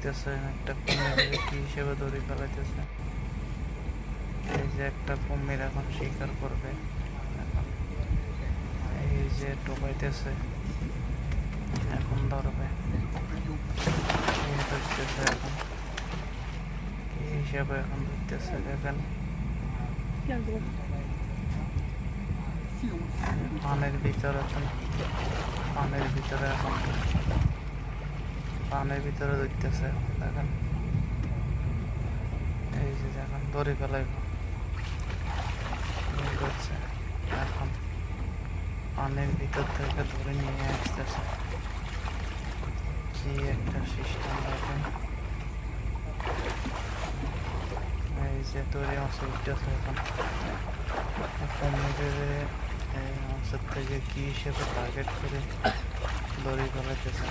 ধরতেছে, একটা কুমির কি হিসেবে দড়ি ফেলাইতেছে। এই যে একটা কুমির এখন শিকার করবে, এখন এই যে টোকাইতেছে, এখন ধরবে, এই ধরতেছে এখন কি হিসেবে এখন ধরতেছে দেখেন। পানের ভিতরে এখন পানের ভিতরে এখন পানের ভিতরে ধরতেছে দেখেন। এই যে দেখেন দড়ি ফেলাইব করছে, এখন পানের ভিতর থেকে ধরে নিয়ে আসতেছে। কি একটা সিস্টেম দেখেন। এই যে দড়ি মাছ উঠতেছে এখন, কুমিরের এই মাছের থেকে কি হিসেবে টার্গেট করে দড়ি ফেলাইতেছে।